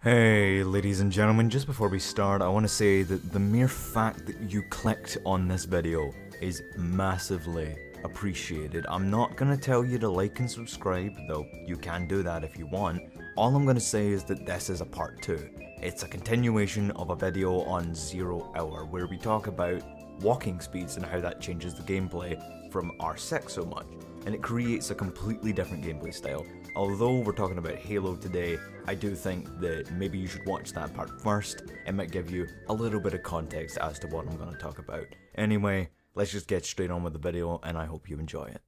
Hey ladies and gentlemen, just before we start I want to say that the mere fact that you clicked on this video is massively appreciated. I'm not gonna tell you to like and subscribe, though you can do that if you want. All I'm gonna say is that this is a part 2. It's a continuation of a video on 0 Hour where we talk about walking speeds and how that changes the gameplay from R6 so much, and it creates a completely different gameplay style. Although we're talking about Halo today, I do think that maybe you should watch that part first. It might give you a little bit of context as to what I'm going to talk about. Anyway, let's just get straight on with the video and I hope you enjoy it.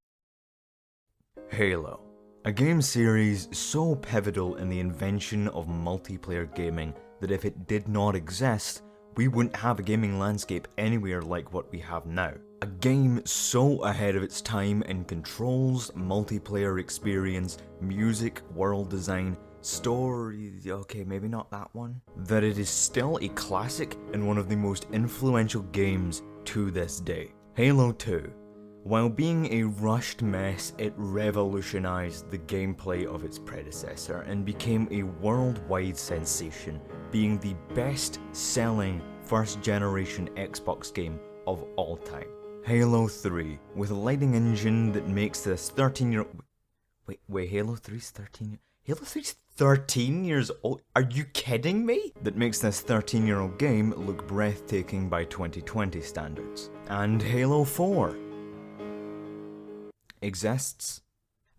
Halo. A game series so pivotal in the invention of multiplayer gaming that if it did not exist, we wouldn't have a gaming landscape anywhere like what we have now. A game so ahead of its time in controls, multiplayer experience, music, world design, story, okay maybe not that one, that it is still a classic and one of the most influential games to this day. Halo 2. While being a rushed mess, it revolutionized the gameplay of its predecessor and became a worldwide sensation, being the best-selling first-generation Xbox game of all time. Halo 3, with a lighting engine that makes this 13-year-old... Wait, Halo 3's 13... Halo 3's 13 years old? Are you kidding me? That makes this 13-year-old game look breathtaking by 2020 standards. And Halo 4 exists,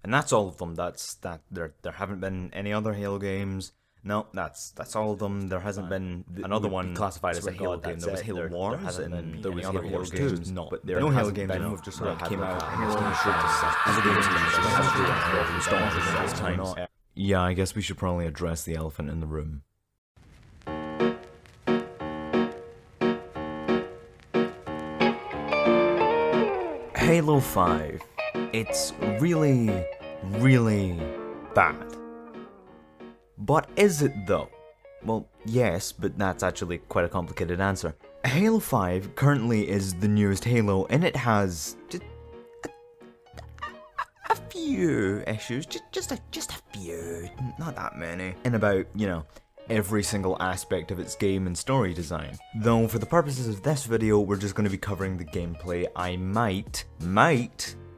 and that's all of them. There haven't been any other Halo games. No, that's all of them. There hasn't been another one classified as a Halo game. There was Halo Wars, and there was Halo Wars 2. But there no Halo games have just sort of came out and it's going to shoot. Yeah, I guess we should probably address the elephant in the room. Halo 5. It's really, really bad. But is it though? Well, yes, but that's actually quite a complicated answer. Halo 5 currently is the newest Halo, and it has just a few issues, just a few, not that many, in about, every single aspect of its game and story design. Though for the purposes of this video, we're just going to be covering the gameplay. I might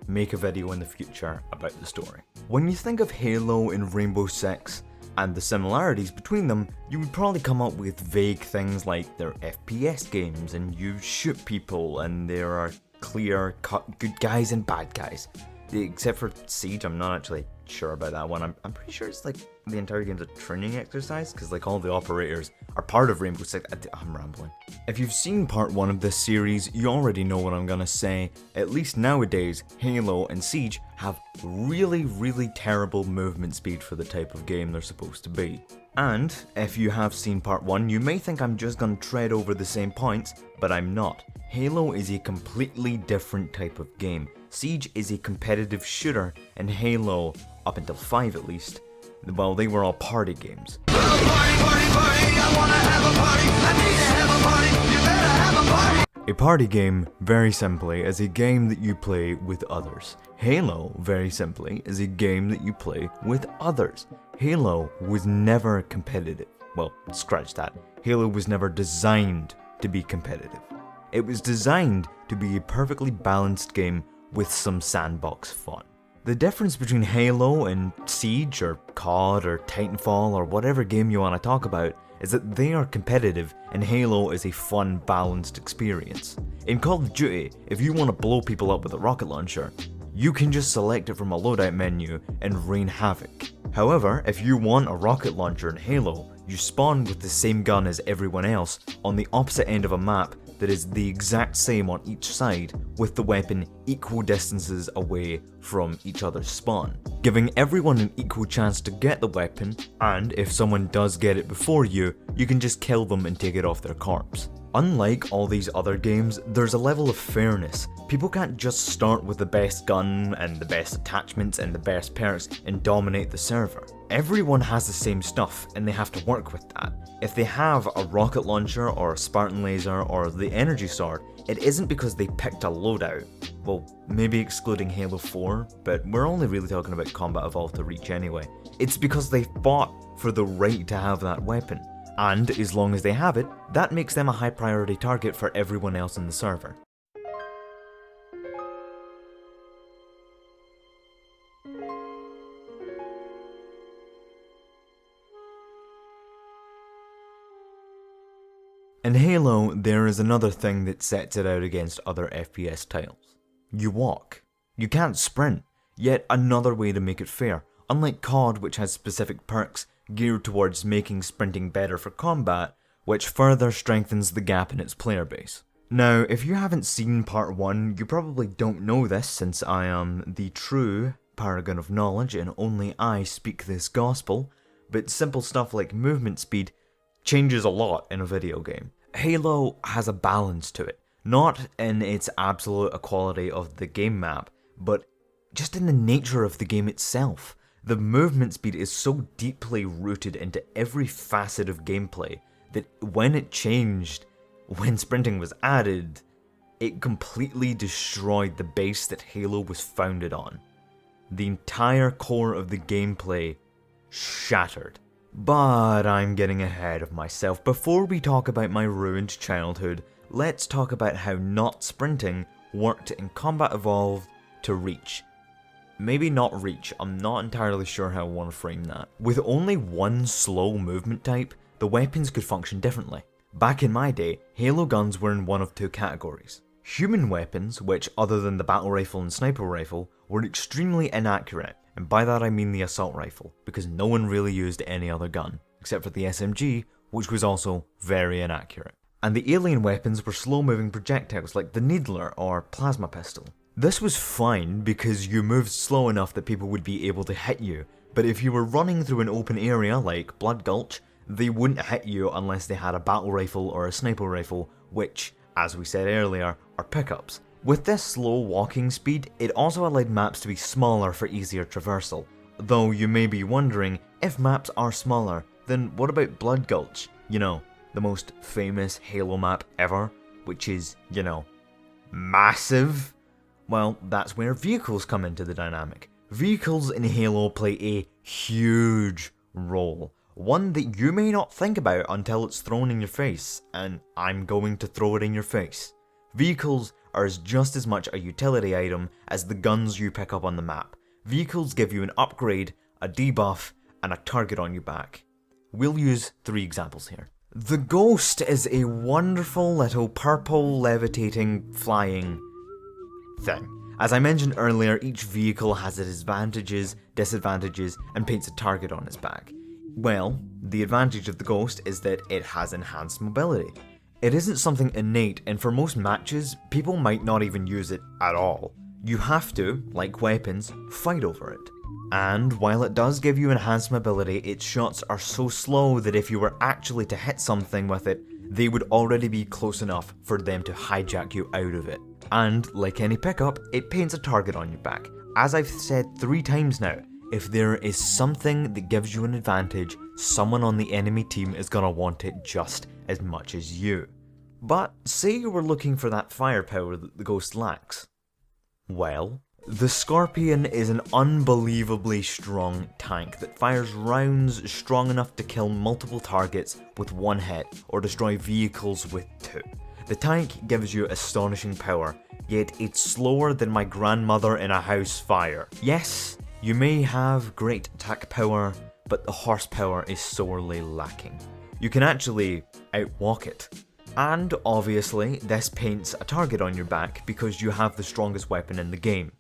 make a video in the future about the story. When you think of Halo and Rainbow Six and the similarities between them, you would probably come up with vague things like they're FPS games and you shoot people and there are clear-cut good guys and bad guys. Except for Siege, I'm not actually sure about that one. I'm pretty sure it's like the entire game's a training exercise, because like all the operators are part of Rainbow Six. I'm rambling. If you've seen part 1 of this series, you already know what I'm gonna say. At least nowadays, Halo and Siege have really, really terrible movement speed for the type of game they're supposed to be. And if you have seen part 1, you may think I'm just gonna tread over the same points, but I'm not. Halo is a completely different type of game. Siege is a competitive shooter, and Halo, up until 5 at least, well, they were all party games. A party game, very simply, is a game that you play with others. Halo, very simply, is a game that you play with others. Halo was never competitive. Well, scratch that. Halo was never designed to be competitive. It was designed to be a perfectly balanced game with some sandbox fun. The difference between Halo and Siege or COD or Titanfall or whatever game you want to talk about is that they are competitive and Halo is a fun, balanced experience. In Call of Duty, if you want to blow people up with a rocket launcher, you can just select it from a loadout menu and rain havoc. However, if you want a rocket launcher in Halo, you spawn with the same gun as everyone else on the opposite end of a map that is the exact same on each side, with the weapon equal distances away from each other's spawn, giving everyone an equal chance to get the weapon, and if someone does get it before you, you can just kill them and take it off their corpse. Unlike all these other games, there's a level of fairness. People can't just start with the best gun and the best attachments and the best perks and dominate the server. Everyone has the same stuff and they have to work with that. If they have a rocket launcher or a Spartan laser or the energy sword, it isn't because they picked a loadout. well, maybe excluding Halo 4, but we're only really talking about Combat Evolved to Reach anyway. It's because they fought for the right to have that weapon, and as long as they have it, that makes them a high priority target for everyone else in the server. In Halo, there is another thing that sets it out against other FPS titles. You walk. You can't sprint, yet another way to make it fair. Unlike COD, which has specific perks geared towards making sprinting better for combat, which further strengthens the gap in its player base. Now, if you haven't seen part 1, you probably don't know this since I am the true paragon of knowledge and only I speak this gospel, but simple stuff like movement speed changes a lot in a video game. Halo has a balance to it, not in its absolute equality of the game map, but just in the nature of the game itself. The movement speed is so deeply rooted into every facet of gameplay that when it changed, when sprinting was added, it completely destroyed the base that Halo was founded on. The entire core of the gameplay shattered. But I'm getting ahead of myself. Before we talk about my ruined childhood, let's talk about how not sprinting worked in Combat Evolved to Reach. Maybe not Reach, I'm not entirely sure how I want to frame that. With only one slow movement type, the weapons could function differently. Back in my day, Halo guns were in one of two categories. Human weapons, which other than the battle rifle and sniper rifle, were extremely inaccurate. And by that I mean the assault rifle, because no one really used any other gun, except for the SMG, which was also very inaccurate. And the alien weapons were slow-moving projectiles like the Needler or plasma pistol. This was fine because you moved slow enough that people would be able to hit you, but if you were running through an open area like Blood Gulch, they wouldn't hit you unless they had a battle rifle or a sniper rifle, which, as we said earlier, are pickups. With this slow walking speed, it also allowed maps to be smaller for easier traversal. Though you may be wondering, if maps are smaller, then what about Blood Gulch? You know, the most famous Halo map ever, which is, you know, massive? Well, that's where vehicles come into the dynamic. Vehicles in Halo play a huge role. One that you may not think about until it's thrown in your face, and I'm going to throw it in your face. Vehicles are just as much a utility item as the guns you pick up on the map. Vehicles give you an upgrade, a debuff, and a target on your back. We'll use 3 examples here. The Ghost is a wonderful little purple levitating flying thing. As I mentioned earlier, each vehicle has its advantages, disadvantages, and paints a target on its back. Well, the advantage of the Ghost is that it has enhanced mobility. It isn't something innate, and for most matches, people might not even use it at all. You have to, like weapons, fight over it. And while it does give you enhanced mobility, its shots are so slow that if you were actually to hit something with it, they would already be close enough for them to hijack you out of it. And like any pickup, it paints a target on your back. As I've said 3 times now, if there is something that gives you an advantage, someone on the enemy team is gonna want it just as much as you. But say you were looking for that firepower that the Ghost lacks. Well, the Scorpion is an unbelievably strong tank that fires rounds strong enough to kill multiple targets with 1 hit or destroy vehicles with 2. The tank gives you astonishing power, yet it's slower than my grandmother in a house fire. Yes, you may have great attack power, but the horsepower is sorely lacking. You can actually outwalk it. And obviously, this paints a target on your back because you have the strongest weapon in the game,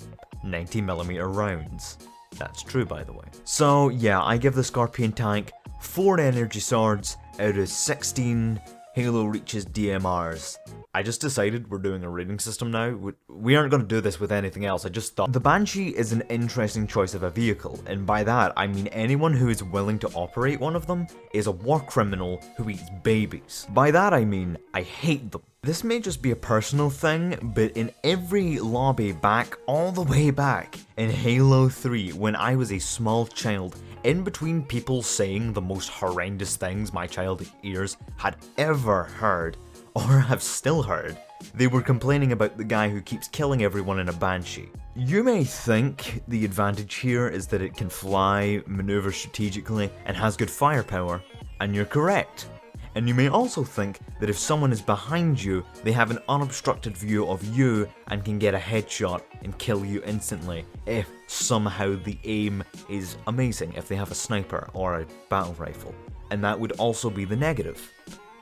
90mm rounds. That's true, by the way. So yeah, I give the Scorpion tank 4 energy swords out of 16 Halo Reach's DMRs. I just decided we're doing a rating system now. We aren't going to do this with anything else, I just thought. The Banshee is an interesting choice of a vehicle, and by that I mean anyone who is willing to operate one of them is a war criminal who eats babies. By that I mean, I hate them. This may just be a personal thing, but in every lobby back, all the way back, in Halo 3, when I was a small child, in between people saying the most horrendous things my childish ears had ever heard, or have still heard, they were complaining about the guy who keeps killing everyone in a Banshee. You may think the advantage here is that it can fly, maneuver strategically, and has good firepower, and you're correct. And you may also think that if someone is behind you, they have an unobstructed view of you and can get a headshot and kill you instantly if somehow the aim is amazing, if they have a sniper or a battle rifle. And that would also be the negative.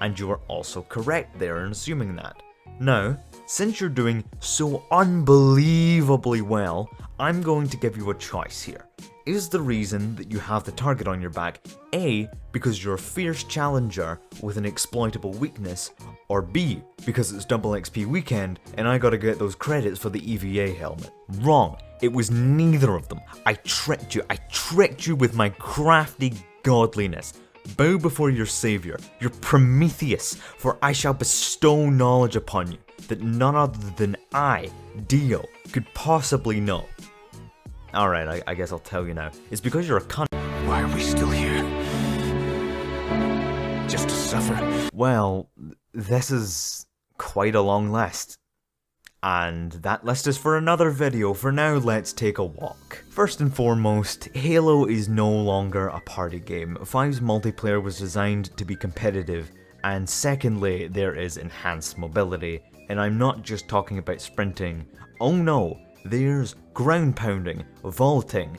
And you are also correct there in assuming that. Now, since you're doing so unbelievably well, I'm going to give you a choice here. Is the reason that you have the target on your back A, because you're a fierce challenger with an exploitable weakness, or B, because it's double XP weekend and I gotta get those credits for the EVA helmet? Wrong. It was neither of them. I tricked you with my crafty godliness. Bow before your saviour, your Prometheus, for I shall bestow knowledge upon you that none other than I, Dio, could possibly know. Alright, I guess I'll tell you now. It's because you're a cunt. Why are we still here? Just to suffer? Well, this is quite a long list. And that list is for another video. For now, let's take a walk. First and foremost, Halo is no longer a party game. 5's multiplayer was designed to be competitive, and secondly, there is enhanced mobility. And I'm not just talking about sprinting. Oh no, there's ground pounding, vaulting.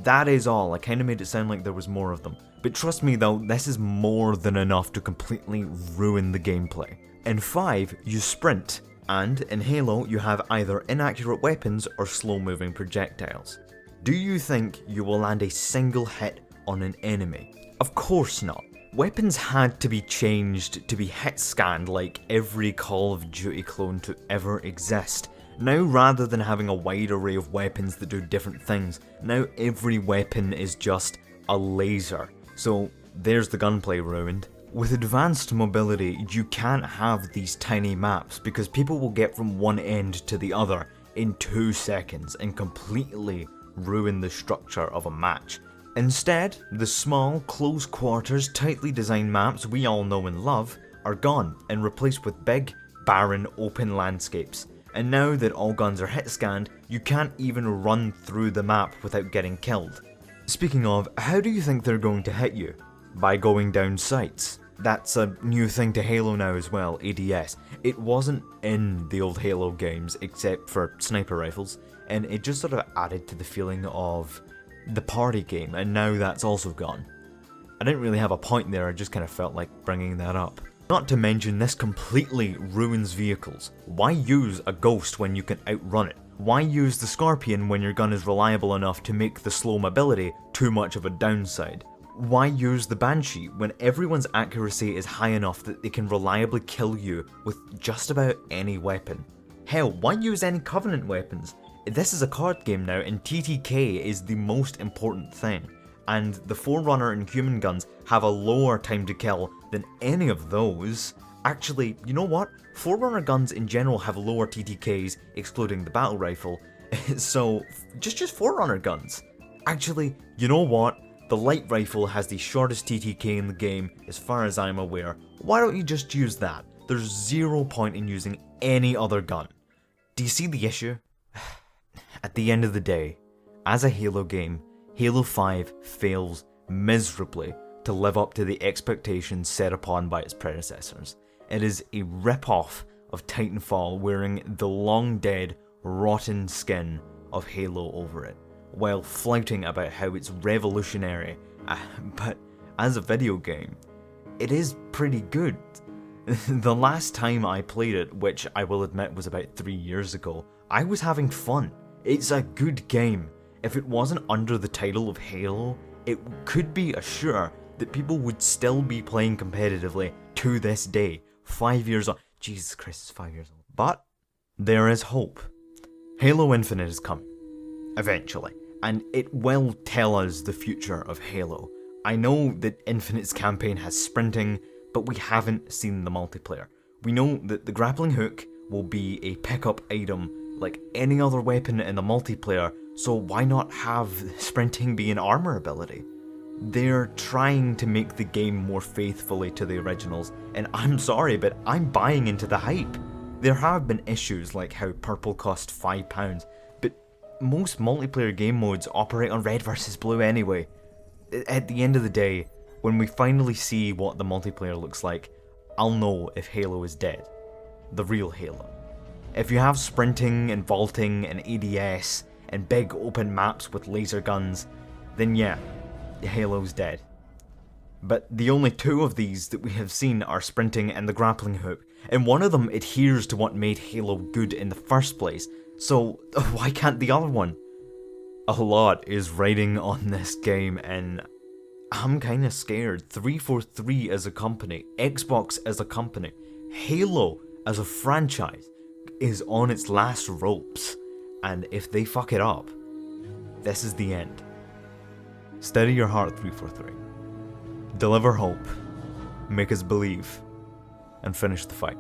That is all. I kinda made it sound like there was more of them. But trust me though, this is more than enough to completely ruin the gameplay. In 5, you sprint. And in Halo, you have either inaccurate weapons or slow-moving projectiles. Do you think you will land a single hit on an enemy? Of course not. Weapons had to be changed to be hit-scanned like every Call of Duty clone to ever exist. Now, rather than having a wide array of weapons that do different things, now every weapon is just a laser. So there's the gunplay ruined. With advanced mobility, you can't have these tiny maps because people will get from one end to the other in 2 seconds and completely ruin the structure of a match. Instead, the small, close quarters, tightly designed maps we all know and love are gone and replaced with big, barren, open landscapes. And now that all guns are hit scanned, you can't even run through the map without getting killed. Speaking of, how do you think they're going to hit you? By going down sights. That's a new thing to Halo now as well, ADS. It wasn't in the old Halo games except for sniper rifles, and it just sort of added to the feeling of the party game, and now that's also gone. I didn't really have a point there, I just kind of felt like bringing that up. Not to mention, this completely ruins vehicles. Why use a Ghost when you can outrun it? Why use the Scorpion when your gun is reliable enough to make the slow mobility too much of a downside? Why use the Banshee when everyone's accuracy is high enough that they can reliably kill you with just about any weapon? Hell, why use any Covenant weapons? This is a card game now and TTK is the most important thing. And the Forerunner and Human guns have a lower time to kill than any of those. Actually, you know what? Forerunner guns in general have lower TTKs, excluding the battle rifle, so just Forerunner guns. Actually, you know what? The light rifle has the shortest TTK in the game, as far as I'm aware. Why don't you just use that? There's zero point in using any other gun. Do you see the issue? At the end of the day, as a Halo game, Halo 5 fails miserably to live up to the expectations set upon by its predecessors. It is a rip-off of Titanfall wearing the long-dead, rotten skin of Halo over it, while flouting about how it's revolutionary, but as a video game, it is pretty good. The last time I played it, which I will admit was about 3 years ago, I was having fun. It's a good game. If it wasn't under the title of Halo, it could be assured that people would still be playing competitively to this day, 5 years on. Jesus Christ, it's 5 years old. But there is hope. Halo Infinite is coming, eventually, and it will tell us the future of Halo. I know that Infinite's campaign has sprinting, but we haven't seen the multiplayer. We know that the grappling hook will be a pickup item like any other weapon in the multiplayer, so why not have sprinting be an armor ability? They're trying to make the game more faithfully to the originals, and I'm sorry, but I'm buying into the hype. There have been issues like how purple cost £5, but most multiplayer game modes operate on red versus blue anyway. At the end of the day, when we finally see what the multiplayer looks like, I'll know if Halo is dead. The real Halo. If you have sprinting and vaulting and ADS and big open maps with laser guns, then yeah, Halo's dead. But the only two of these that we have seen are sprinting and the grappling hook, and one of them adheres to what made Halo good in the first place, so why can't the other one? A lot is riding on this game, and I'm kinda scared. 343 as a company, Xbox as a company, Halo as a franchise is on its last ropes, and if they fuck it up, this is the end. Steady your heart, 343. Deliver hope, make us believe, and finish the fight.